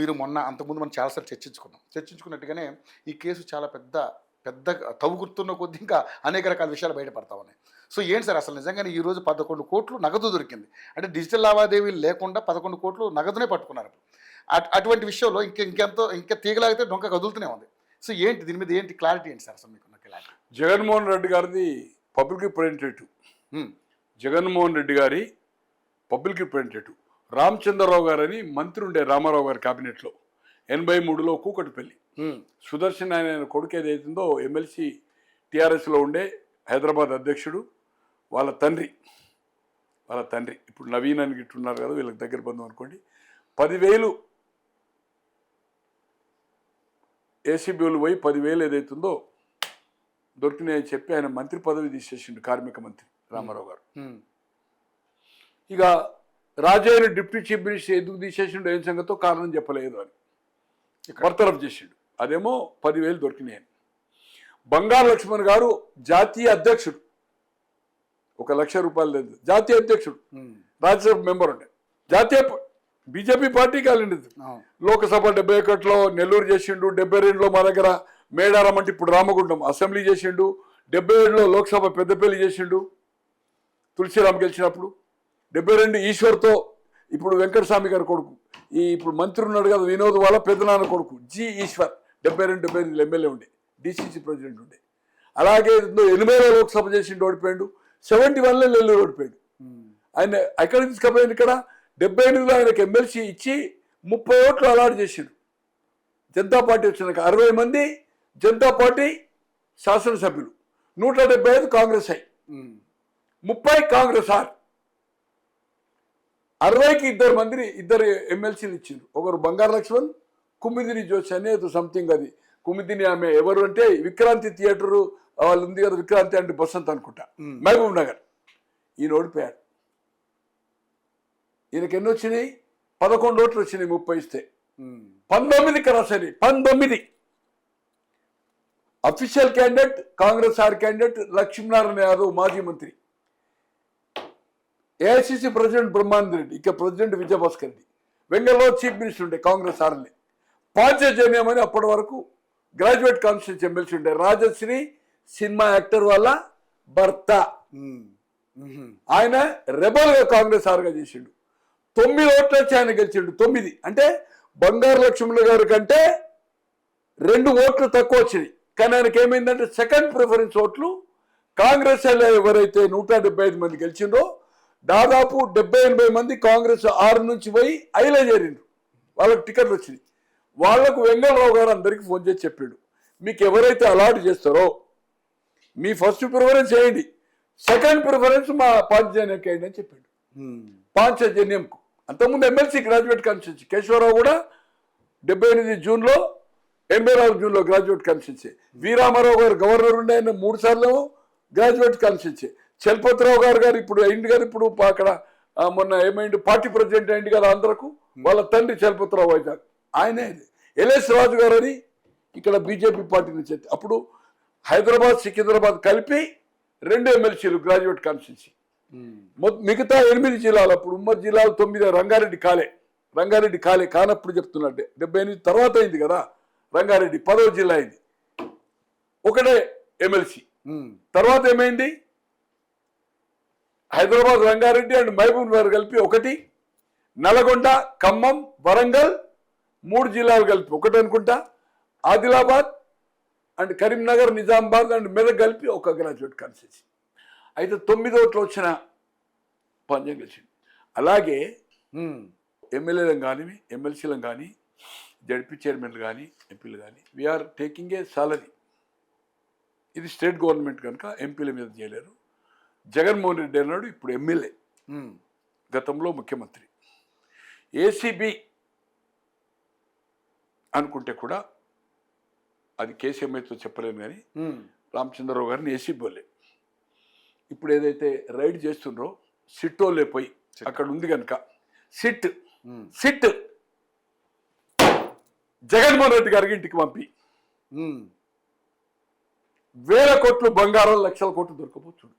మీరు మొన్న అంతకుముందు మనం చాలాసార్లు చర్చించుకున్నట్టుగానే ఈ కేసు చాలా పెద్ద తవ్వుకుతున్న కొద్దీ ఇంకా అనేక రకాల విషయాలు బయటపడతా ఉన్నాయి. సో ఏంటి సార్ అసలు నిజంగానే ఈరోజు 11 కోట్లు నగదు దొరికింది. అంటే డిజిటల్ లావాదేవీలు లేకుండా 11 కోట్లు నగదునే పట్టుకున్నారు. అటువంటి విషయంలో ఇంకా తీగలాగితే డొంక కదులుతూనే ఉంది. సో ఏంటి దీని మీద ఏంటి క్లారిటీ ఏంటి సార్ అసలు మీకు క్లారిటీ? జగన్మోహన్ రెడ్డి గారిది పబ్లిక్ రిప్రజెంటేటివ్. జగన్మోహన్ రెడ్డి గారి పబ్లిక్ రిప్రజెంటేటివ్ రామచంద్రరావు గారని మంత్రి ఉండే రామారావు గారి క్యాబినెట్లో 83లో కూకటిపల్లి సుదర్శన్ ఆయన కొడుకు ఏదైతుందో ఎమ్మెల్సీ టీఆర్ఎస్లో ఉండే హైదరాబాద్ అధ్యక్షుడు వాళ్ళ తండ్రి ఇప్పుడు నవీన్ అని గిట్టున్నారు కదా, వీళ్ళకి దగ్గర బంధం అనుకోండి. 10,000 ఏసీబీలు పోయి 10,000 ఏదైతుందో దొరికినాయని చెప్పి ఆయన మంత్రి పదవి తీసేసిండు, కార్మిక మంత్రి రామారావు గారు. ఇక రాజయ్య డిప్యూటీ చీఫ్ మినిస్టర్ ఎందుకు తీసేసిండు ఏం సంగతో కారణం చెప్పలేదు అని బర్తరఫ్ చేసిండు. అదేమో 10,000 దొరికినాయని. బంగారు లక్ష్మణ్ గారు జాతీయ అధ్యక్షుడు, 1,00,000 రూపాయలు లేదు, జాతీయ అధ్యక్షుడు, రాజ్యసభ మెంబర్ ఉండే, జాతీయ బీజేపీ పార్టీకి వెళ్ళింది. లోకసభ 71లో నెల్లూరు చేసిండు, 72లో మా దగ్గర మేడారం అంటే ఇప్పుడు రామగుండం అసెంబ్లీ చేసిండు, 77లో లోక్సభ పెద్దపల్లి చేసిండు తులసిరామ్ గెలిచినప్పుడు, 72 ఈశ్వర్తో ఇప్పుడు వెంకటస్వామి గారి కొడుకు ఇప్పుడు మంత్రి ఉన్నాడు కదా వినోద్ వాళ్ళ పెద్దనాన్న కొడుకు జి ఈశ్వర్ 72 ఎమ్మెల్యే ఉండే, డిసిసి ప్రెసిడెంట్ ఉండే. అలాగే 80లో లోక్సభ చేసిండు, ఓడిపోయాడు. 71లో నెల్లూరు ఓడిపోయాడు. ఆయన ఎక్కడ తీసుకుపోయింది? ఇక్కడ 78లో ఆయనకు ఎమ్మెల్సీ ఇచ్చి 30 ఓట్లు అలాట్ చేసిండు. జనతా పార్టీ వచ్చినాక 60 మంది జనతా పార్టీ శాసనసభ్యులు, 175 కాంగ్రెస్ 30 కాంగ్రెస్ 60కి ఇద్దరు ఎమ్మెల్సీలు ఇచ్చిండ్రు. ఒకరు బంగారు లక్ష్మణ్, కుమ్మిదిని జోషి అనేది సంథింగ్, అది కుమ్మిదిని ఆమె ఎవరు అంటే విక్రాంతి థియేటర్ వాళ్ళు ఉంది కదా, విక్రాంతి అంటే బసంత్ అనుకుంటా, మహబూబ్ నగర్. ఈయన ఓడిపోయాడు. ఈయనకి ఎన్ని వచ్చినాయి? 11 ఓట్లు వచ్చినాయి, 30 ఇస్తే 19 కరాసరి 19. Official candidate Congress candidate Lakshminarayana Yadav మాజీ మంత్రి, ఏఐసిసి ప్రెసిడెంట్ బ్రహ్మానంద రెడ్డి, ఇక ప్రెసిడెంట్ విజయభాస్కర్ రెడ్డి, వెంగళూరు చీఫ్ మినిస్టర్ ఉండే కాంగ్రెస్ ఆర్లే, పాంచజన్యం అని అప్పటి వరకు గ్రాడ్యుయేట్ కాన్స్టిట్యూన్సీ ఎమ్మెల్సీ ఉండే రాజశ్రీ సినిమా యాక్టర్ వాళ్ళ భర్త. ఆయన రెబల్గా కాంగ్రెస్ ఆర్గా చేసిండు. 9 ఓట్లు వచ్చి ఆయన గెలిచిండు. 9 అంటే బంగారు లక్ష్మణుల గారి కంటే 2 ఓట్లు తక్కువ వచ్చినాయి. కానీ ఆయనకి ఏమైందంటే సెకండ్ ప్రిఫరెన్స్ ఓట్లు కాంగ్రెస్ ఎవరైతే 175 మంది గెలిచిండ్రో దాదాపు 70-80 మంది కాంగ్రెస్ 6 నుంచి పోయి 5లో చేరిండ్రు. వాళ్ళకి టికెట్లు వచ్చినాయి. వాళ్లకు వెంగళరావు గారు అందరికీ ఫోన్ చేసి చెప్పాడు, మీకు ఎవరైతే అలాట్ చేస్తారో మీ ఫస్ట్ ప్రిఫరెన్స్ వేయండి, సెకండ్ ప్రిఫరెన్స్ మా పాంచజన్యంకి వేయండి అని చెప్పాడు. పాంచజన్యంకు అంతకుముందు ఎమ్మెల్సీ గ్రాడ్యుయేట్ కాన్స్టిట్యూన్సీ, కేశవరావు కూడా 78 జూన్లో 84 జూన్లో గ్రాడ్యుయేట్ కాన్స్టిట్యూన్సీ, వీరామారావు గారు గవర్నర్ ఉండే ఆయన 3 సార్లు గ్రాడ్యుయేట్ కాన్స్టిట్యూన్సీ, చలపతిరావు గారు ఇప్పుడు అయింది గారు, ఇప్పుడు అక్కడ మొన్న ఏమైంది పార్టీ ప్రెసిడెంట్ అయింది కదా ఆంధ్రకు, వాళ్ళ తండ్రి చలపతిరావు వైజాగ్ ఆయనే. ఎల్ఎస్ రాజు గారు అని ఇక్కడ బీజేపీ పార్టీ నుంచి, అప్పుడు హైదరాబాద్ సికింద్రాబాద్ కలిపి 2 ఎమ్మెల్సీలు గ్రాడ్యుయేట్ కాన్స్టిట్యూన్సీ. మిగతా 8 జిల్లాలు, అప్పుడు ఉమ్మడి జిల్లాలు 9, రంగారెడ్డి కాలే కానప్పుడు చెప్తున్నాడు. 78 తర్వాత అయింది కదా రంగారెడ్డి, 10వ జిల్లా అయింది, ఒకటే ఎమ్మెల్సీ. తర్వాత ఏమైంది? హైదరాబాద్ రంగారెడ్డి అండ్ మహబూబ్ నగర్ కలిపి 1, నల్గొండ ఖమ్మం వరంగల్ 3 జిల్లాలు కలిపి 1 అనుకుంటా, ఆదిలాబాద్ అండ్ కరీంనగర్ నిజామాబాద్ అండ్ మెదక్ కలిపి 1 గ్రాడ్యుయేట్ కాన్స్టిట్యూన్సీ. అయితే 9 ఓట్లు వచ్చిన పంజం గెలిచింది. అలాగే ఎమ్మెల్యేలను కానీ ఎమ్మెల్సీలను కానీ జడ్పీ చైర్మన్లు కానీ ఎంపీలు కానీ వీఆర్ టేకింగ్ ఏ సాలరీ. ఇది స్టేట్ గవర్నమెంట్ కనుక ఎంపీల మీద చేయలేరు. జగన్మోహన్ రెడ్డి అన్నాడు ఇప్పుడు ఎమ్మెల్యే, గతంలో ముఖ్యమంత్రి. ఏసీబీ అనుకుంటే కూడా అది కేసీఎంఐతో చెప్పలేను, కానీ రామచంద్రరావు గారిని ఏసీబీ వాళ్ళే ఇప్పుడు ఏదైతే రైడ్ చేస్తుండ్రో సిట్టోళ్ళే పోయి అక్కడ ఉంది కనుక సిట్ జగన్మోహన్ రెడ్డి గారికి ఇంటికి పంపి 1000 కోట్లు బంగారం 1,00,000 కోట్లు దొరకపోతుంది.